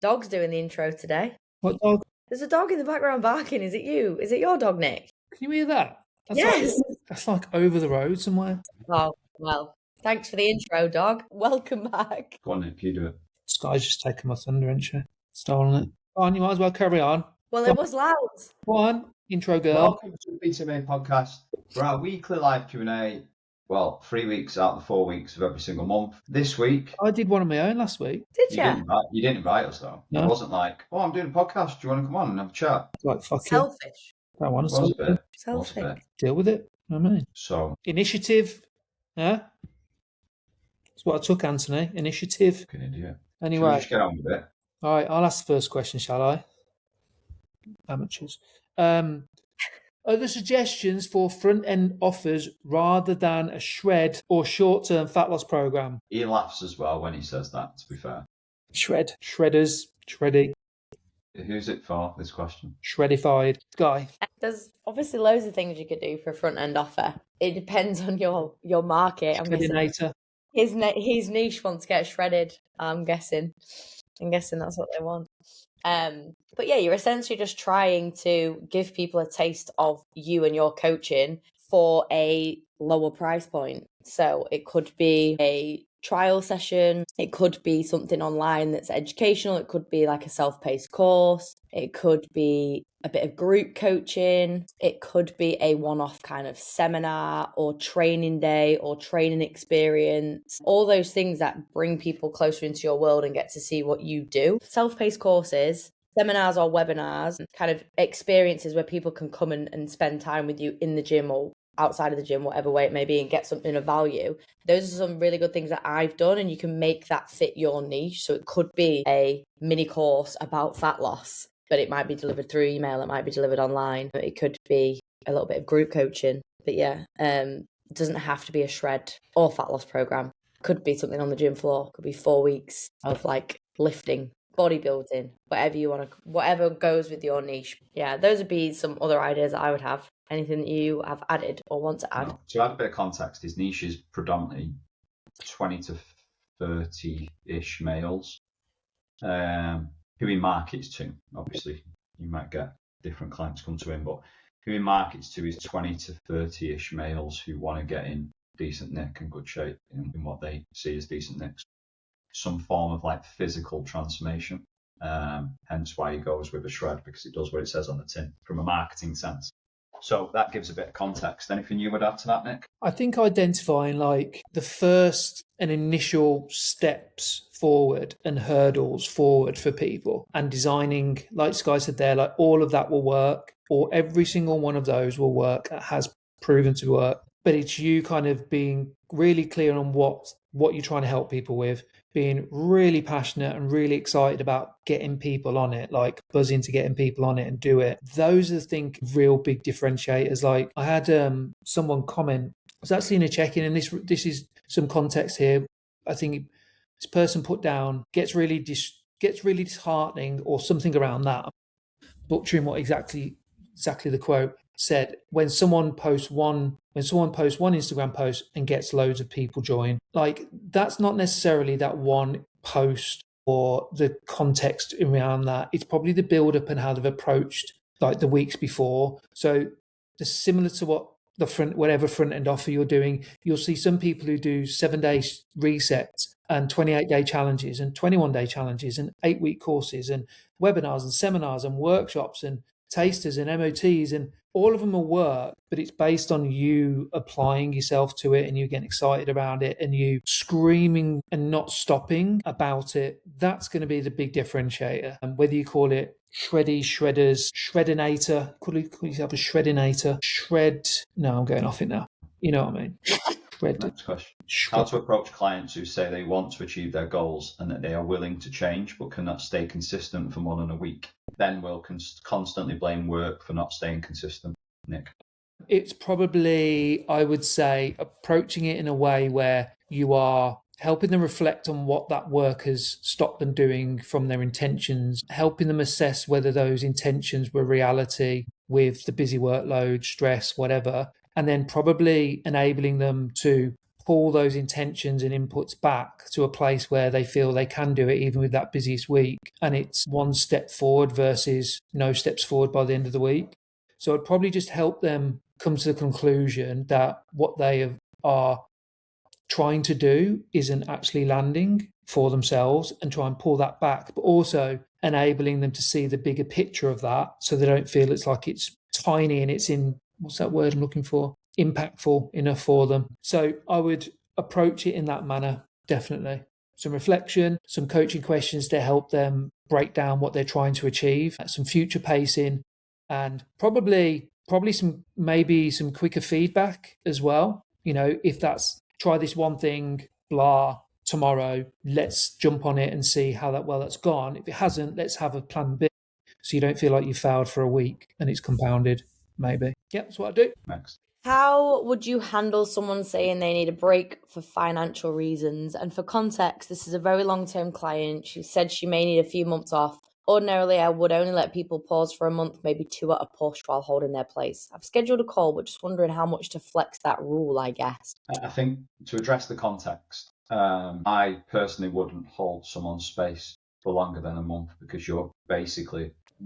Dog's doing the intro today. What dog? There's a dog in the background barking. Is it you? Is it your dog, Nick? Can you hear that? Yes. That's like over the road somewhere. Oh, well, thanks for the intro, dog. Welcome back. Go on, Nick, you do it. Sky's just taken my thunder, isn't she? Stolen it. Go on, you might as well carry on. Well, it was loud. Go on, intro girl. Welcome to the BTMA podcast. We're our weekly live Q&A. Well, 3 weeks out of the 4 weeks of every single month. This week, I did one of my own last week. Did you didn't invite us though. No. It wasn't like, oh, I'm doing a podcast. Do you want to come on and have a chat? Like, fuck it. Selfish. I want to Was a solve bit. it. Was a Selfish. bit. Deal with it. You know what I mean? So, Initiative. Yeah? That's what I took, Anthony. Initiative. fucking idiot. Should we Anyway. just get on with it? All right, I'll ask the first question, shall I? Amateurs. Other suggestions for front-end offers rather than a shred or short-term fat loss program? He laughs as well when he says that, to be fair. Shred. Shredders. Shreddy. Who's it for, this question? Shreddified. Guy. There's obviously loads of things you could do for a front end offer. It depends on your market. I'm guessing Shreddinator. his niche wants to get shredded. I'm guessing that's what they want. But yeah, you're essentially just trying to give people a taste of you and your coaching for a lower price point. So it could be a trial session, it could be something online that's educational, it could be like a self-paced course, it could be a bit of group coaching, it could be a one-off kind of seminar or training day or training experience, all those things that bring people closer into your world and get to see what you do. Self-paced courses, seminars or webinars, kind of experiences where people can come and spend time with you in the gym or outside of the gym, whatever way it may be, and get something of value. Those are some really good things that I've done, and you can make that fit your niche. So it could be a mini course about fat loss, but it might be delivered through email, it might be delivered online, it could be a little bit of group coaching. But yeah, it doesn't have to be a shred or fat loss program. It could be something on the gym floor, it could be 4 weeks of like lifting, bodybuilding, whatever you want to, whatever goes with your niche. Yeah, those would be some other ideas that I would have. Anything that you have added or want to add? No. To add a bit of context, his niche is predominantly 20 to 30-ish males who he markets to. Obviously, you might get different clients come to him, but who he markets to is 20 to 30-ish males who want to get in decent nick and good shape in what they see as decent nicks. Some form of like physical transformation. Hence why he goes with a shred, because it does what it says on the tin from a marketing sense. So that gives a bit of context. Anything you would add to that, Nick? I think identifying like the first and initial steps forward and hurdles forward for people and designing, like Sky said there, like all of that will work, or every single one of those will work. It has proven to work. But it's you kind of being really clear on what you're trying to help people with, being really passionate and really excited about getting people on it, like buzzing to getting people on it and do it. Those are, I think, real big differentiators. Like I had someone comment, I was actually in a check-in, and this is some context here. I think this person put down, gets really disheartening or something around that. Butchering what exactly the quote said, when someone posts one Instagram post and gets loads of people join, like that's not necessarily that one post or the context around that. It's probably the build up and how they've approached like the weeks before. So it's similar to what whatever front end offer you're doing. You'll see some people who do 7-day resets and 28-day challenges and 21-day challenges and 8-week courses and webinars and seminars and workshops and tasters and MOTs, and all of them will work, but it's based on you applying yourself to it and you getting excited about it and you screaming and not stopping about it. That's going to be the big differentiator. And whether you call it shredders, shreddinator, call yourself a shreddinator, no, I'm going off it now. You know what I mean? Next question. How to approach clients who say they want to achieve their goals and that they are willing to change but cannot stay consistent for more than a week. Then will constantly blame work for not staying consistent. Nick? It's probably, I would say, approaching it in a way where you are helping them reflect on what that work has stopped them doing from their intentions, helping them assess whether those intentions were reality with the busy workload, stress, whatever, and then probably enabling them to pull those intentions and inputs back to a place where they feel they can do it even with that busiest week, and it's one step forward versus no steps forward by the end of the week. So I'd probably just help them come to the conclusion that what they are trying to do isn't actually landing for themselves, and try and pull that back, but also enabling them to see the bigger picture of that, so they don't feel it's like it's tiny and it's in, what's that word I'm looking for? Impactful enough for them. So I would approach it in that manner, definitely. Some reflection, some coaching questions to help them break down what they're trying to achieve, some future pacing, and probably some quicker feedback as well. If that's try this one thing, blah, tomorrow, let's jump on it and see how that's gone. If it hasn't, let's have a plan B, so you don't feel like you failed for a week and it's compounded, maybe. Yeah, that's what I do. Next. How would you handle someone saying they need a break for financial reasons? And for context, this is a very long-term client. She said she may need a few months off. Ordinarily, I would only let people pause for a month, maybe 2 at a push while holding their place. I've scheduled a call, but just wondering how much to flex that rule, I guess. I think to address the context, I personally wouldn't hold someone's space for longer than a month, because you're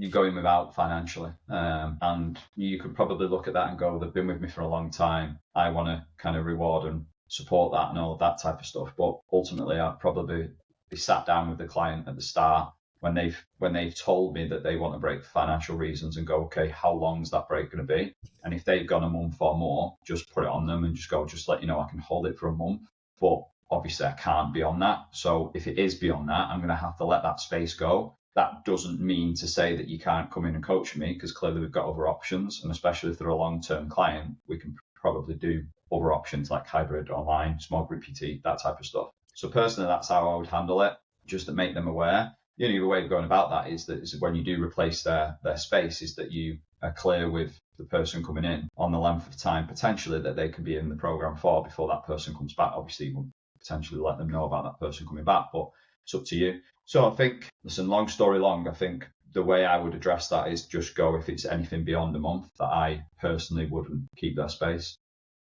going without financially. And you could probably look at that and go, they've been with me for a long time. I want to kind of reward and support that and all of that type of stuff. But ultimately, I'd probably be sat down with the client at the start when they've told me that they want a break for financial reasons, and go, okay, how long is that break going to be? And if they've gone a month or more, just put it on them and just let you know I can hold it for a month. But obviously I can't beyond that. So if it is beyond that, I'm going to have to let that space go. That doesn't mean to say that you can't come in and coach me, because clearly we've got other options. And especially if they're a long-term client, we can probably do other options like hybrid, online, small group PT, that type of stuff. So personally, that's how I would handle it, just to make them aware. The only way of going about that is when you do replace their space, is that you are clear with the person coming in on the length of time potentially that they can be in the program for before that person comes back. Obviously, you will potentially let them know about that person coming back, but it's up to you. So I think, listen, long story long, I think the way I would address that is just go, if it's anything beyond a month, that I personally wouldn't keep their space.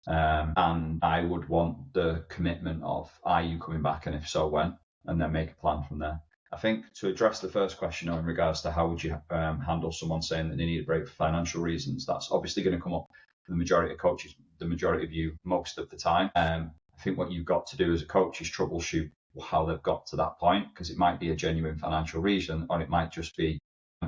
And I would want the commitment of, are you coming back, and if so, when? And then make a plan from there. I think to address the first question in regards to how would you handle someone saying that they need a break for financial reasons, that's obviously going to come up for the majority of coaches, the majority of you, most of the time. I think what you've got to do as a coach is troubleshoot how they've got to that point, because it might be a genuine financial reason, or it might just be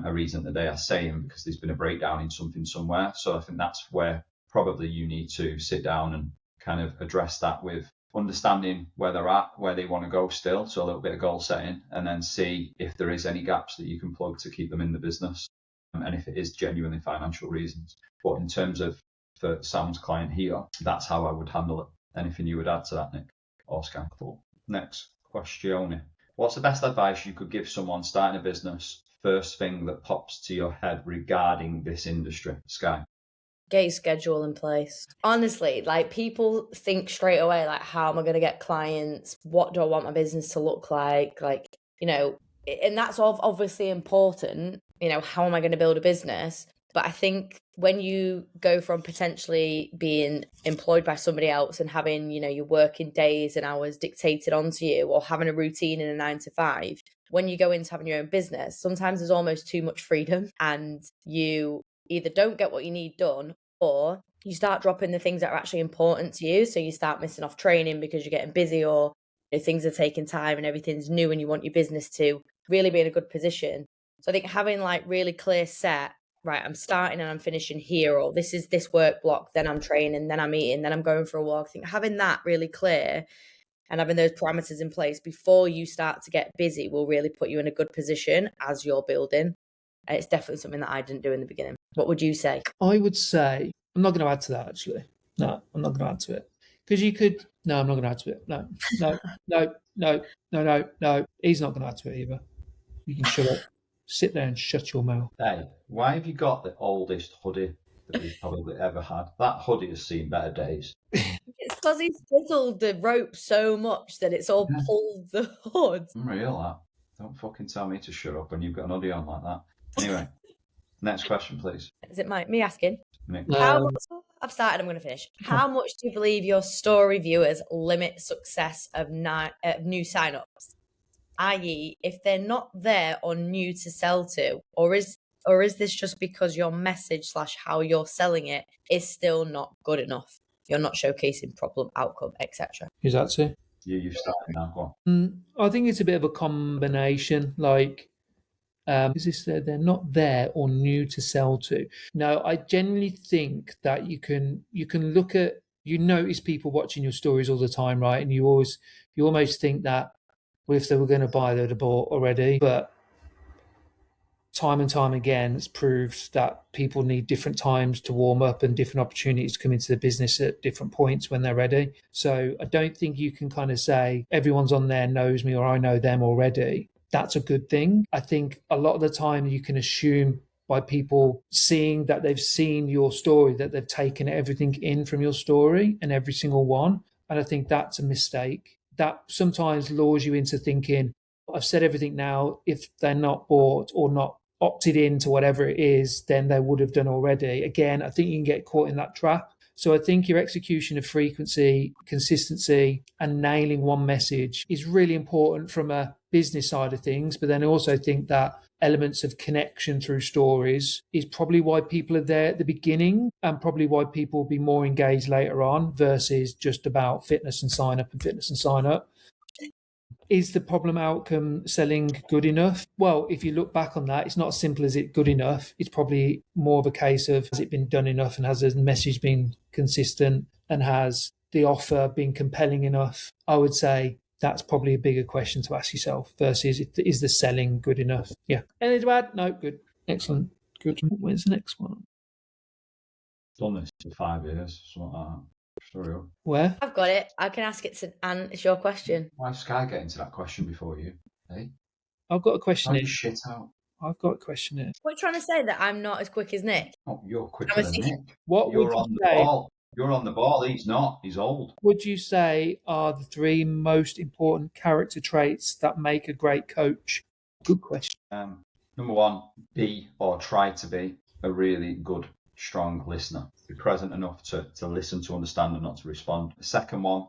a reason that they are saying because there's been a breakdown in something somewhere. So I think that's where probably you need to sit down and kind of address that with understanding where they're at, where they want to go still, so a little bit of goal setting, and then see if there is any gaps that you can plug to keep them in the business, and if it is genuinely financial reasons. But in terms of for Sam's client here, that's how I would handle it. Anything you would add to that, Nick or Sky? Cool. Next question. What's the best advice you could give someone starting a business? First thing that pops to your head regarding this industry, Sky? Get your schedule in place. Honestly, like, people think straight away, like, how am I going to get clients? What do I want my business to look like? Like, and that's obviously important. How am I going to build a business? But I think when you go from potentially being employed by somebody else and having, your working days and hours dictated onto you, or having a routine in a 9 to 5, when you go into having your own business, sometimes there's almost too much freedom, and you either don't get what you need done, or you start dropping the things that are actually important to you. So you start missing off training because you're getting busy, or things are taking time and everything's new, and you want your business to really be in a good position. So I think having like really clear set, right, I'm starting and I'm finishing here, or this is this work block, then I'm training, then I'm eating, then I'm going for a walk. I think having that really clear and having those parameters in place before you start to get busy will really put you in a good position as you're building. It's definitely something that I didn't do in the beginning. What would you say? I would say, I'm not going to add to that, actually. No, I'm not going to add to it. Because you could, no, I'm not going to add to it. No. He's not going to add to it either. You can shut up. Sit there and shut your mouth. Hey, why have you got the oldest hoodie that we've probably ever had? That hoodie has seen better days. It's because he's fiddled the rope so much that it's all pulled the hood. Unreal, that. Don't fucking tell me to shut up when you've got an hoodie on like that. Anyway, next question, please. Is it me asking? Nick? How much, I've started, I'm going to finish. How much do you believe your story viewers limit success of new sign-ups? I.e., if they're not there or new to sell to, or is this just because your message / how you're selling it is still not good enough? You're not showcasing problem, outcome, etc. Who's that to? You've started now. Go on. I think it's a bit of a combination. Like, is this they're not there or new to sell to? No, I generally think that you can look at, you notice people watching your stories all the time, right? And you almost think that, well, if they were going to buy, they'd have bought already. But time and time again, it's proved that people need different times to warm up and different opportunities to come into the business at different points when they're ready. So I don't think you can kind of say everyone's on there knows me or I know them already. That's a good thing. I think a lot of the time you can assume by people seeing that they've seen your story, that they've taken everything in from your story and every single one. And I think that's a mistake. That sometimes lures you into thinking, I've said everything now. If they're not bought or not opted into whatever it is, then they would have done already. Again, I think you can get caught in that trap. So I think your execution of frequency, consistency, and nailing one message is really important from a business side of things. But then I also think that elements of connection through stories is probably why people are there at the beginning and probably why people will be more engaged later on versus just about fitness and sign up and fitness and sign up. Is the problem outcome selling good enough? Well, if you look back on that, it's not as simple as it good enough. It's probably more of a case of, has it been done enough and has the message been consistent and has the offer been compelling enough? I would say that's probably a bigger question to ask yourself versus is the selling good enough? Yeah. Anything to add? No, good. Excellent. Good. Where's the next one? Done this for 5 years, something like that. Sorry. Where? I've got it. I can ask it to Anne. It's your question. Why did Sky get into that question before you? Hey? I've got a question How here. you shit out? I've got a question here. What are you trying to say, that I'm not as quick as Nick? Oh, you're quicker than Nick. What You're would on you the say? ball. You're on the ball. He's not. He's old. Would you say are the 3 most important character traits that make a great coach? Good question. Number 1, be or try to be a really good, strong listener. Be present enough to listen, to understand, and not to respond. The second one,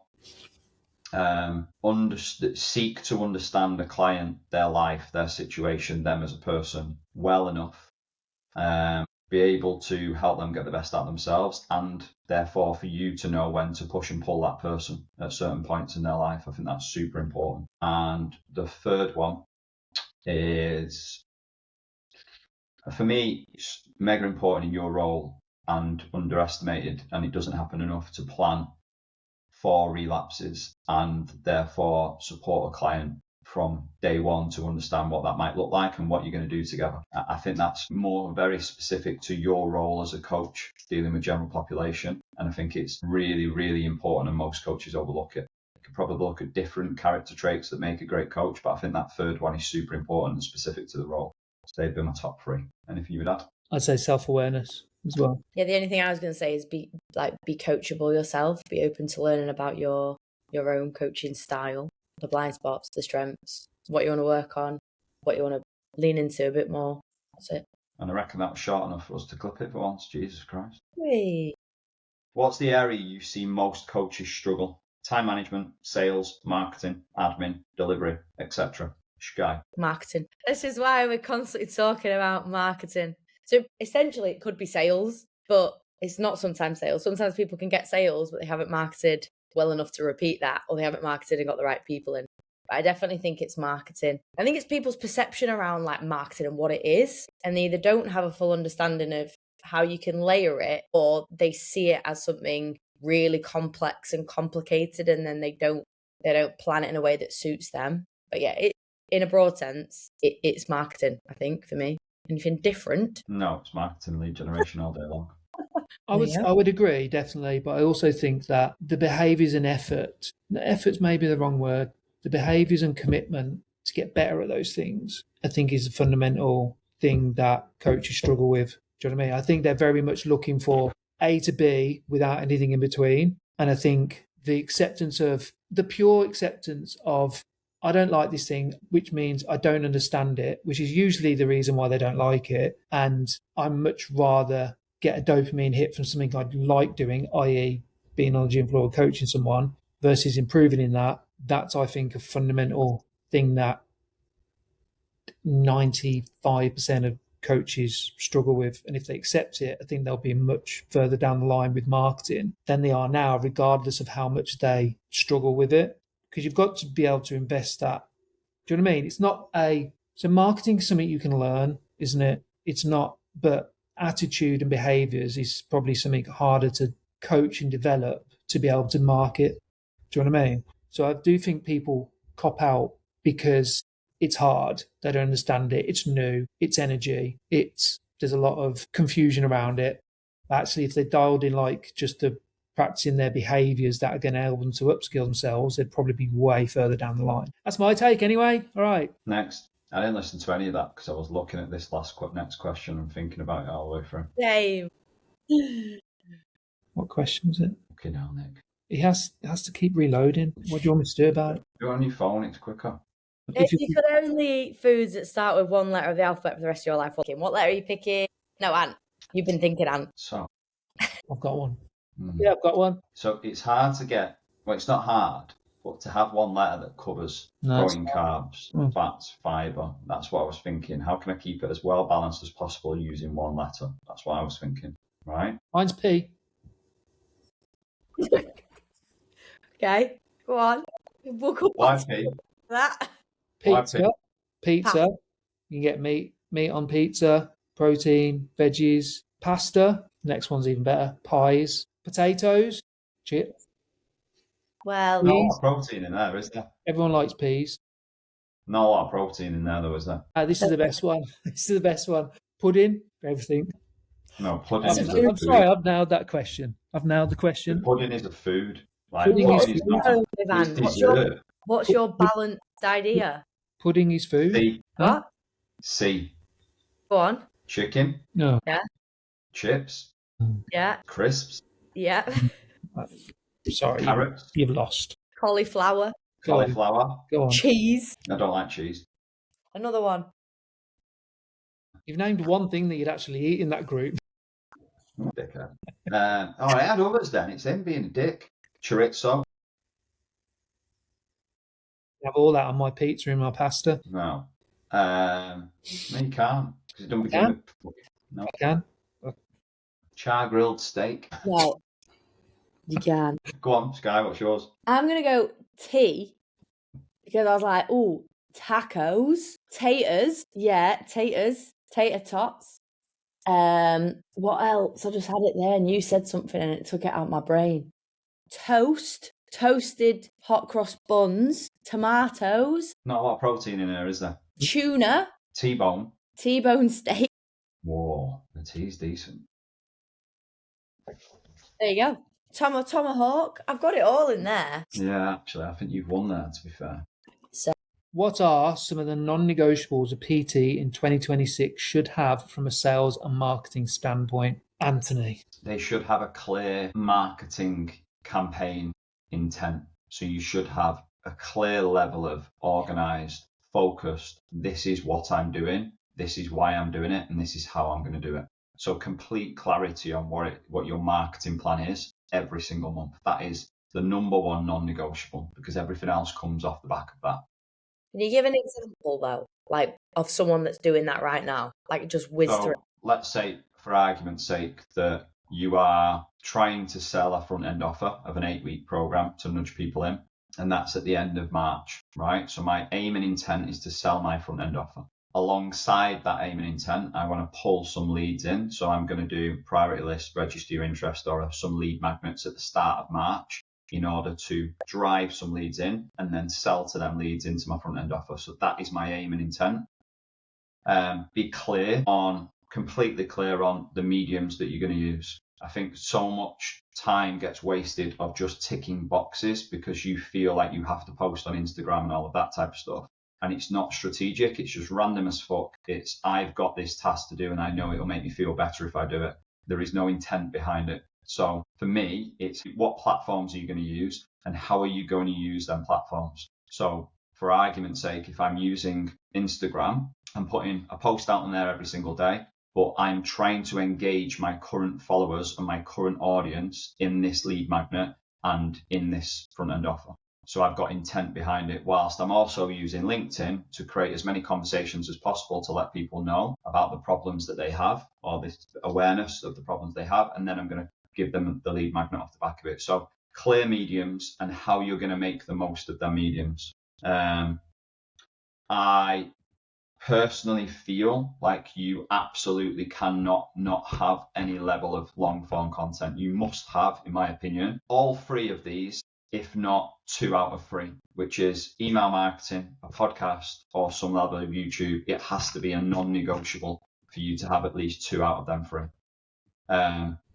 seek to understand the client, their life, their situation, them as a person well enough. Be able to help them get the best out of themselves, and therefore for you to know when to push and pull that person at certain points in their life. I think that's super important. And the third one is, for me, it's mega important in your role and underestimated, and it doesn't happen enough, to plan for relapses and therefore support a client from day one to understand what that might look like and what you're going to do together. I think that's more very specific to your role as a coach dealing with general population, and I think it's really, really important, and most coaches overlook it. You could probably look at different character traits that make a great coach, but I think that third one is super important and specific to the role. So they'd be my top 3. Anything you would add? I'd say self-awareness as well. Yeah, the only thing I was going to say is be coachable yourself. Be open to learning about your own coaching style, the blind spots, the strengths, what you want to work on, what you want to lean into a bit more. That's it. And I reckon that was short enough for us to clip it for once. Jesus Christ. Whee. What's the area you see most coaches struggle? Time management, sales, marketing, admin, delivery, etc. Sky. Marketing. This is why we're constantly talking about marketing. So essentially it could be sales, but it's not sometimes sales. Sometimes people can get sales, but they haven't marketed well enough to repeat that, or they haven't marketed and got the right people in. But I definitely think it's marketing. I think it's people's perception around like marketing and what it is, and they either don't have a full understanding of how you can layer it, or they see it as something really complex and complicated, and then they don't plan it in a way that suits them. But yeah, in a broad sense, it's marketing, I think, for me. Anything different? No, it's marketing, lead generation all day long. I would agree, definitely, but I also think that the behaviours and effort's maybe the wrong word, the behaviours and commitment to get better at those things, I think is a fundamental thing that coaches struggle with. Do you know what I mean? I think they're very much looking for A to B without anything in between. And I think the pure acceptance of, I don't like this thing, which means I don't understand it, which is usually the reason why they don't like it. And I'm much rather get a dopamine hit from something I like doing, i.e. being on the gym floor coaching someone, versus improving in that, that's, I think, a fundamental thing that 95% of coaches struggle with. And if they accept it, I think they'll be much further down the line with marketing than they are now, regardless of how much they struggle with it. Because you've got to be able to invest that. Do you know what I mean? It's not so marketing is something you can learn, isn't it? It's not, but attitude and behaviors is probably something harder to coach and develop to be able to market. Do you know what I mean? So I do think people cop out because it's hard. They don't understand it. It's new. It's energy. There's a lot of confusion around it. Actually, if they dialed in like just the practicing their behaviors that are going to help them to upskill themselves, they'd probably be way further down the line. That's my take anyway. All right. Next. I didn't listen to any of that because I was looking at this next question and thinking about it all the way through. Same. What question was it? Okay, now, Nick. He has to keep reloading. What do you want me to do about it? Do it on your phone, it's quicker. If you could only eat foods that start with one letter of the alphabet for the rest of your life, what letter are you picking? No, Ant. You've been thinking, Ant. So, I've got one. Yeah, I've got one. So it's hard to get, well, it's not hard, but to have one letter that covers protein, carbs, fats, fibre, that's what I was thinking. How can I keep it as well balanced as possible using one letter? That's what I was thinking, right? Mine's P. Okay, go on. We'll come Why back to P? that. Pizza. Pizza. You can get meat on pizza, protein, veggies, pasta. Next one's even better. Pies, potatoes, chips. Well, not a lot of protein in there, is there? Everyone likes peas. Not a lot of protein in there, though, is there? This is the best one. This is the best one. Pudding, everything. No, pudding is a I'm food. sorry, I've nailed that question. I've nailed the question. Pudding is a food. Like, Pudding pudding is is not. It's dessert. What's your balanced idea? Pudding is food. C. What? C. Go on. Chicken. No. Yeah. Chips. Yeah. Crisps. Yeah. Sorry, Carrots. you've lost. Cauliflower. Cauliflower. Go on. Cheese. I don't like cheese. Another one. You've named one thing that you'd actually eat in that group. Dickhead. I had others then. It's him being a dick. Chorizo. I have all that on my pizza and my pasta. No. No, you can't. Because it don't begin with... No. I can. Char grilled steak. No. You can. Go on, Sky, what's yours? I'm going to go T because I was like, ooh, tacos, taters. Yeah, taters, tater tots. What else? I just had it there and you said something and it took it out of my brain. Toast, toasted hot cross buns, tomatoes. Not a lot of protein in there, is there? Tuna. T-bone. T-bone steak. Whoa, the T's decent. There you go. Tomahawk. I've got it all in there. Yeah, actually, I think you've won there, to be fair. So, what are some of the non-negotiables a PT in 2026 should have from a sales and marketing standpoint? Anthony. They should have a clear marketing campaign intent. So you should have a clear level of organised, focused, this is what I'm doing, this is why I'm doing it, and this is how I'm going to do it. So complete clarity on what your marketing plan is every single month. That is the number one non-negotiable because everything else comes off the back of that. Can you give an example though, like of someone that's doing that right now, like just whiz through? Let's say, for argument's sake, that you are trying to sell a front-end offer of an 8-week program to nudge people in, and that's at the end of March, right? So my aim and intent is to sell my front-end offer. Alongside that aim and intent, I want to pull some leads in. So I'm going to do priority list, register your interest, or some lead magnets at the start of March in order to drive some leads in and then sell to them leads into my front end offer. So that is my aim and intent. Be completely clear on the mediums that you're going to use. I think so much time gets wasted of just ticking boxes because you feel like you have to post on Instagram and all of that type of stuff. And it's not strategic. It's just random as fuck. It's, I've got this task to do and I know it'll make me feel better if I do it. There is no intent behind it. So for me, it's what platforms are you going to use and how are you going to use them platforms? So for argument's sake, if I'm using Instagram, I'm putting a post out on there every single day, but I'm trying to engage my current followers and my current audience in this lead magnet and in this front end offer. So I've got intent behind it, whilst I'm also using LinkedIn to create as many conversations as possible to let people know about the problems that they have, or this awareness of the problems they have. And then I'm going to give them the lead magnet off the back of it. So clear mediums and how you're going to make the most of their mediums. I personally feel like you absolutely cannot not have any level of long form content. You must have, in my opinion, all three of these, if not 2 out of 3, which is email marketing, a podcast, or some level of YouTube. It has to be a non-negotiable for you to have at least 2 out of them 3.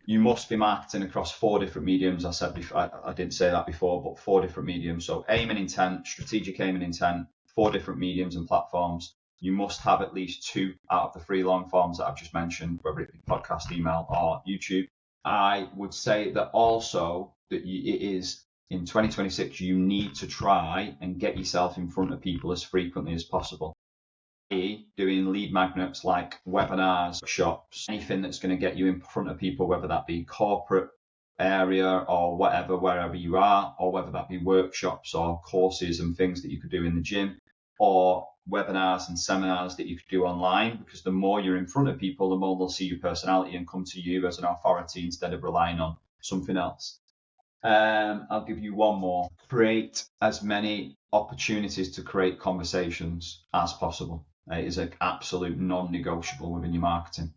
You must be marketing across 4 different mediums. I said before, I didn't say that before, but 4 different mediums. So aim and intent, strategic aim and intent, 4 different mediums and platforms. You must have at least 2 out of the 3 long forms that I've just mentioned, whether it be podcast, email, or YouTube. I would say that also that it is in 2026, you need to try and get yourself in front of people as frequently as possible. Doing lead magnets like webinars, shops, anything that's going to get you in front of people, whether that be corporate area or whatever, wherever you are, or whether that be workshops or courses and things that you could do in the gym, or webinars and seminars that you could do online, because the more you're in front of people, the more they'll see your personality and come to you as an authority instead of relying on something else. I'll give you one more. Create as many opportunities to create conversations as possible. It is an absolute non-negotiable within your marketing.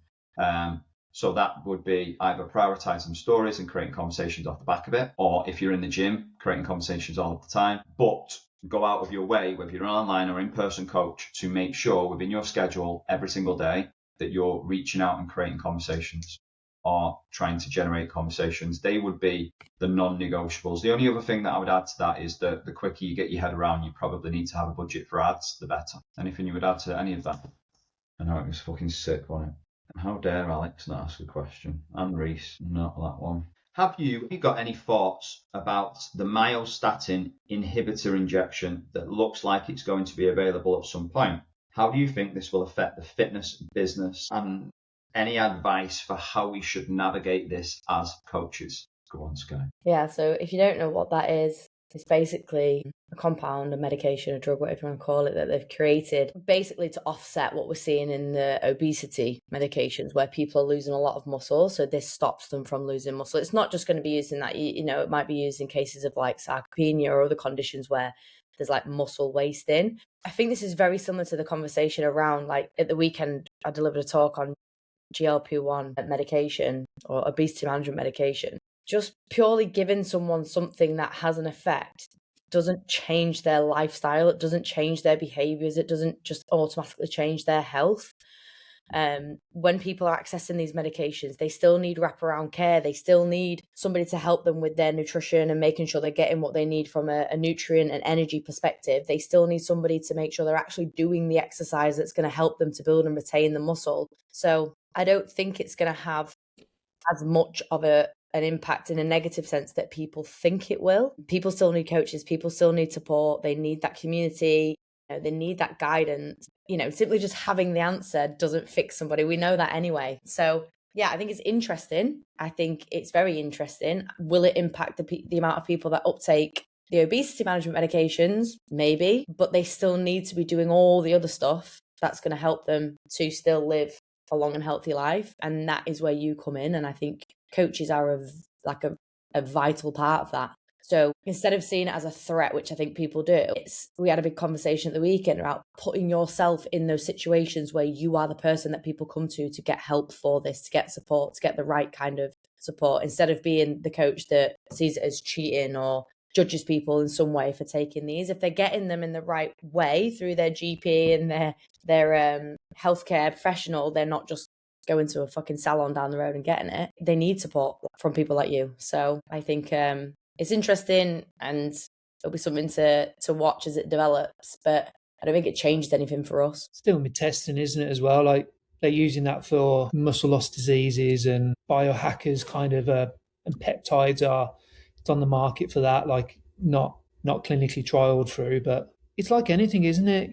So that would be either prioritizing stories and creating conversations off the back of it, or if you're in the gym, creating conversations all of the time. But go out of your way, whether you're an online or in-person coach, to make sure within your schedule every single day that you're reaching out and creating conversations or trying to generate conversations. They would be the non-negotiables. The only other thing that I would add to that is that the quicker you get your head around, you probably need to have a budget for ads, the better. Anything you would add to any of that? I know it was fucking sick, wasn't it? How dare Alex not ask a question? And Reese, not that one. Have you got any thoughts about the myostatin inhibitor injection that looks like it's going to be available at some point? How do you think this will affect the fitness business, and any advice for how we should navigate this as coaches? Go on, Sky. Yeah, so if you don't know what that is, it's basically a compound, a medication, a drug, whatever you want to call it, that they've created basically to offset what we're seeing in the obesity medications where people are losing a lot of muscle. So this stops them from losing muscle. It's not just going to be used in that, it might be used in cases of like sarcopenia or other conditions where there's like muscle wasting. I think this is very similar to the conversation around, like at the weekend, I delivered a talk on GLP-1 medication or obesity management medication. Just purely giving someone something that has an effect doesn't change their lifestyle. It doesn't change their behaviors. It doesn't just automatically change their health. When people are accessing these medications, they still need wraparound care. They still need somebody to help them with their nutrition and making sure they're getting what they need from a nutrient and energy perspective. They still need somebody to make sure they're actually doing the exercise that's going to help them to build and retain the muscle. So I don't think it's going to have as much of an impact in a negative sense that people think it will. People still need coaches. People still need support. They need that community. They need that guidance. Simply just having the answer doesn't fix somebody. We know that anyway. So yeah, I think it's interesting. I think it's very interesting. Will it impact the amount of people that uptake the obesity management medications? Maybe, but they still need to be doing all the other stuff that's going to help them to still live a long and healthy life. And that is where you come in. And I think coaches are a vital part of that. So instead of seeing it as a threat, which I think people do, we had a big conversation at the weekend about putting yourself in those situations where you are the person that people come to get help for this, to get support, to get the right kind of support, instead of being the coach that sees it as cheating or judges people in some way for taking these. If they're getting them in the right way through their GP and their healthcare professional, they're not just going to a fucking salon down the road and getting it. They need support from people like you. So I think it's interesting, and it'll be something to watch as it develops, but I don't think it changed anything for us. Still mid testing, isn't it, as well? Like they're using that for muscle loss diseases, and biohackers kind of and peptides are it's on the market for that, like not clinically trialed through, but it's like anything, isn't it?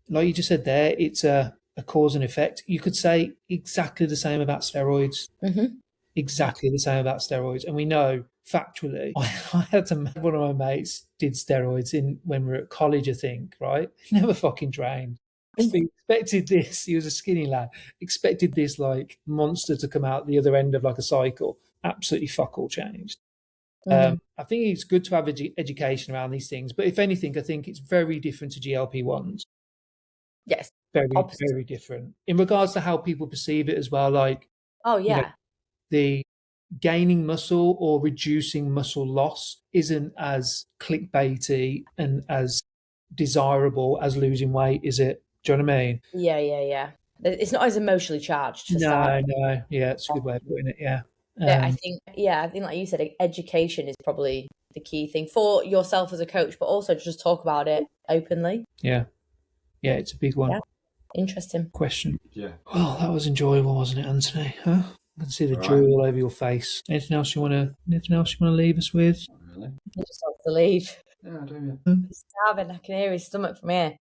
Like you just said there, it's a a cause and effect. You could say exactly the same about steroids. Mm-hmm. Exactly the same about steroids. And we know factually, I had one of my mates did steroids when we were at college, I think, right? He never fucking trained. He expected this. He was a skinny lad. Expected this like monster to come out the other end of like a cycle. Absolutely fuck all changed. Mm-hmm. I think it's good to have education around these things. But if anything, I think it's very different to GLP-1s. Yes. Very, Opposite. very different. In regards to how people perceive it as well, like, Oh, yeah. you know, the gaining muscle or reducing muscle loss isn't as clickbaity and as desirable as losing weight, is it? Do you know what I mean? Yeah. It's not as emotionally charged for starters. No. Yeah, it's a good way of putting it. Yeah. I think like you said, education is probably the key thing for yourself as a coach, but also just talk about it openly. Yeah, it's a big one. Yeah. Interesting Question. Yeah. Well, that was enjoyable, wasn't it, Anthony? Huh? I can see the joy all over your face. Anything else you want to leave us with? Not really. He just wants to leave. Yeah, I do. Yeah. He's starving. I can hear his stomach from here.